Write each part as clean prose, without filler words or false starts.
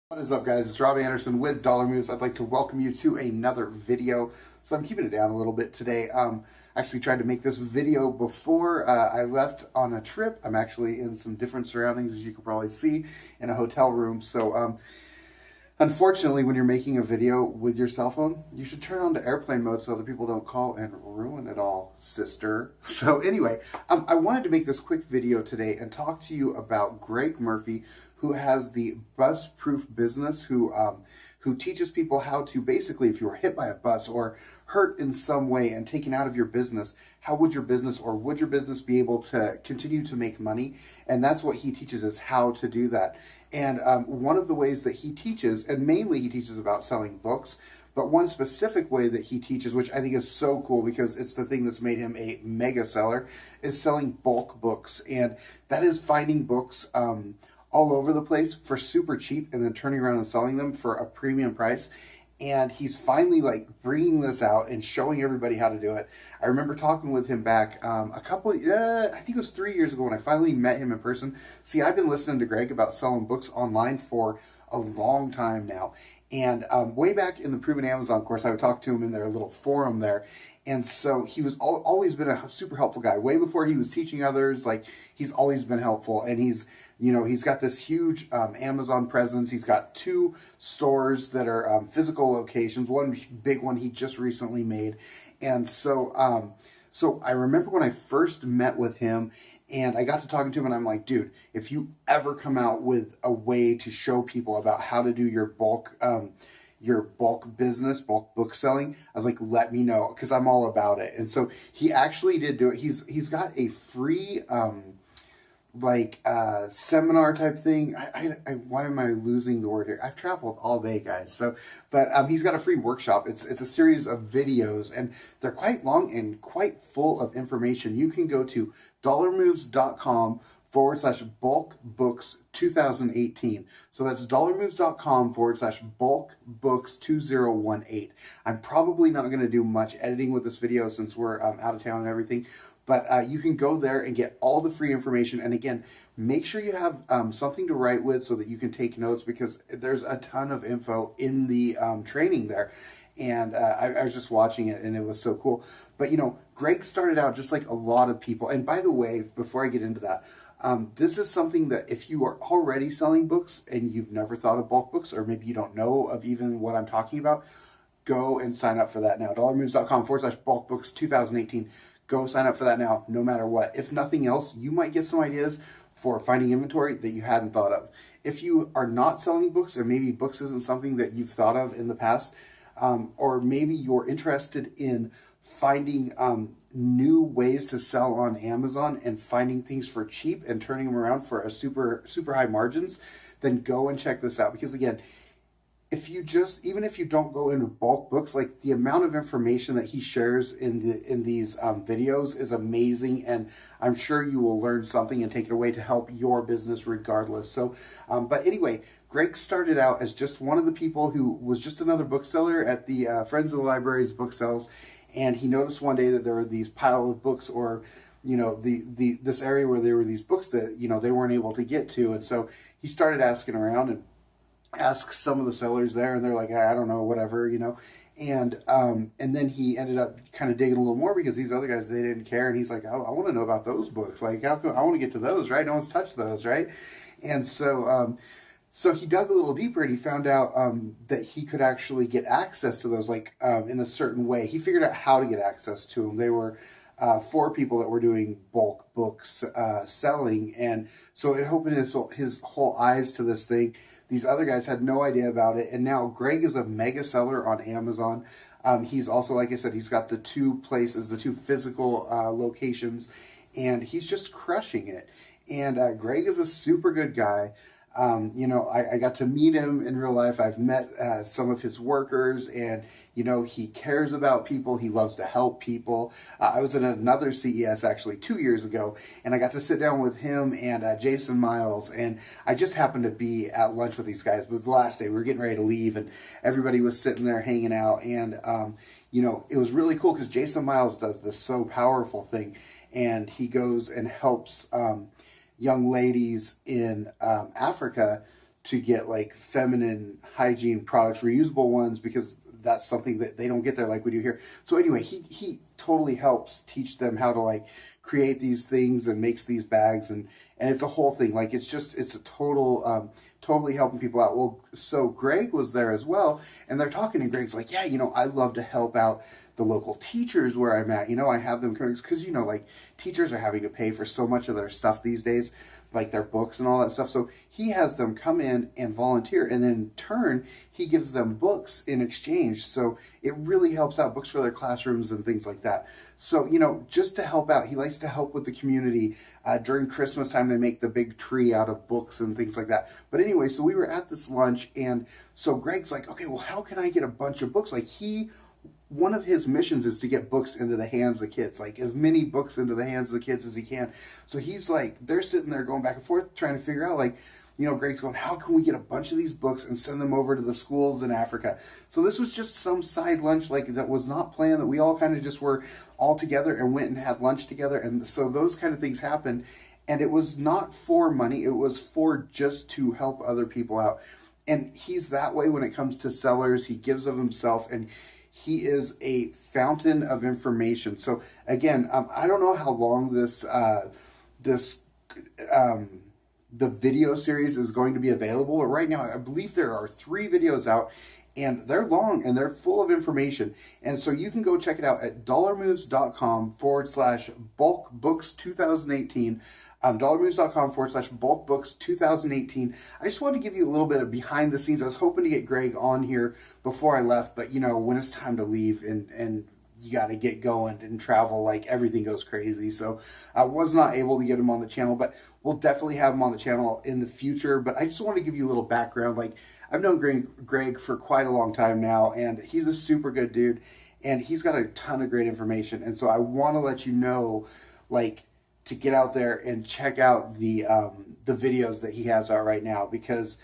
What is up, guys? It's Rob Anderson with Dollar Moves. I'd like to welcome you to another video. So I'm keeping it down a little bit today. I actually tried to make this video before I left on a trip. I'm actually in some different surroundings, as you can probably see, in a hotel room. So unfortunately, when you're making a video with your cell phone, you should turn on to airplane mode so other people don't call and ruin it all, sister. So anyway, I wanted to make this quick video today and talk to you about Greg Murphy, who has the Bus Proof Business, who teaches people how to basically, if you were hit by a bus or hurt in some way and taken out of your business, how would your business be able to continue to make money? And that's what he teaches, is how to do that. And one of the ways that he teaches, and mainly he teaches about selling books, but one specific way that he teaches, which I think is so cool because it's the thing that's made him a mega seller, is selling bulk books. And that is finding books all over the place for super cheap and then turning around and selling them for a premium price. And he's finally bringing this out and showing everybody how to do it. I remember talking with him back I think it was 3 years ago when I finally met him in person. See, I've been listening to Greg about selling books online for a long time now. And way back in the Proven Amazon course, I would talk to him in their little forum there. And so he was always been a super helpful guy. Way before he was teaching others, he's always been helpful. And he's got this huge Amazon presence. He's got 2 stores that are physical locations. One big one he just recently made. And so I remember when I first met with him and I got to talking to him, and I'm like, dude, if you ever come out with a way to show people about how to do your bulk business, bulk book selling, I was like, let me know, because I'm all about it. And so he actually did do it. He's got a free seminar type thing. Why am I losing the word here? I've traveled all day, guys. So, but he's got a free workshop. It's a series of videos, and they're quite long and quite full of information. You can go to dollarmoves.com/bulk books 2018. So that's dollarmoves.com/bulk books 2018. I'm probably not going to do much editing with this video since we're out of town and everything. But you can go there and get all the free information. And again, make sure you have something to write with so that you can take notes, because there's a ton of info in the training there. And I was just watching it, and it was so cool. But, Greg started out just like a lot of people. And by the way, before I get into that, this is something that if you are already selling books and you've never thought of bulk books, or maybe you don't know of even what I'm talking about, go and sign up for that now. dollarmoves.com/bulk books 2018. Go sign up for that now, no matter what. If nothing else, you might get some ideas for finding inventory that you hadn't thought of. If you are not selling books, or maybe books isn't something that you've thought of in the past, or maybe you're interested in finding new ways to sell on Amazon and finding things for cheap and turning them around for a super, super high margins, then go and check this out. Because again, even if you don't go into bulk books, the amount of information that he shares in these videos is amazing, and I'm sure you will learn something and take it away to help your business regardless. So, but anyway, Greg started out as just one of the people who was just another bookseller at the Friends of the Library's book sales, and he noticed one day that there were these pile of books, or this area where there were these books that they weren't able to get to, and so he started asking around and ask some of the sellers there, and they're like, I don't know, whatever, and then he ended up kind of digging a little more, because these other guys, they didn't care, and he's like, I want to know about those books, how come I want to get to those, right? No one's touched those, right? And so he dug a little deeper, and he found out that he could actually get access to those in a certain way. He figured out how to get access to them. They were 4 people that were doing bulk books selling, and so it opened his whole eyes to this thing. These other guys had no idea about it, and now Greg is a mega seller on Amazon. He's also, like I said, he's got the 2 places, the 2 physical locations, and he's just crushing it. And Greg is a super good guy. I got to meet him in real life. I've met some of his workers, and, he cares about people. He loves to help people. I was at another CES actually 2 years ago, and I got to sit down with him and Jason Miles, and I just happened to be at lunch with these guys. But the last day, we were getting ready to leave, and everybody was sitting there hanging out, and, it was really cool because Jason Miles does this so powerful thing, and he goes and helps young ladies in Africa to get like feminine hygiene products, reusable ones, because that's something that they don't get there like we do here. So anyway, he totally helps teach them how to like create these things and makes these bags, and it's a whole thing. Like it's a total totally helping people out. Well, so Greg was there as well, and they're talking, and Greg's like, yeah, I love to help out the local teachers where I'm at. I have them come, because like teachers are having to pay for so much of their stuff these days, like their books and all that stuff. So he has them come in and volunteer, and then in turn he gives them books in exchange. So it really helps out, books for their classrooms and things like that. So just to help out, he likes to help with the community. During Christmas time, they make the big tree out of books and things like that. But anyway, so we were at this lunch, and so Greg's like, okay, well, how can I get a bunch of books? Like one of his missions is to get books into the hands of kids, like as many books into the hands of the kids as he can. So he's like, they're sitting there going back and forth trying to figure out, like, Greg's going, how can we get a bunch of these books and send them over to the schools in Africa? So this was just some side lunch, like, that was not planned, that we all kind of just were all together and went and had lunch together. And so those kind of things happened. And it was not for money. It was for just to help other people out. And he's that way when it comes to sellers. He gives of himself, and he is a fountain of information. So again, I don't know how long the video series is going to be available, but right now I believe there are 3 videos out, and they're long and they're full of information. And so you can go check it out at dollarmoves.com/bulkbooks2018. dollarmoves.com/bulkbooks2018. I just wanted to give you a little bit of behind the scenes. I was hoping to get Greg on here before I left, but when it's time to leave and you got to get going and travel, like everything goes crazy. So I was not able to get him on the channel, but we'll definitely have him on the channel in the future. But I just want to give you a little background. Like, I've known Greg for quite a long time now, and he's a super good dude, and he's got a ton of great information. And so I want to let you know, like, to get out there and check out the videos that he has out right now, because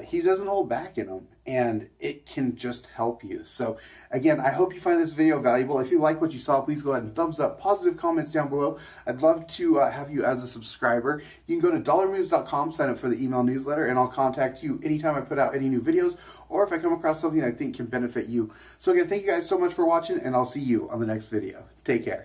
he doesn't hold back in them, and it can just help you. So again, I hope you find this video valuable. If you like what you saw, please go ahead and thumbs up, positive comments down below. I'd love to have you as a subscriber. You can go to dollarmoves.com, sign up for the email newsletter, and I'll contact you anytime I put out any new videos, or if I come across something I think can benefit you. So again, thank you guys so much for watching, and I'll see you on the next video. Take care.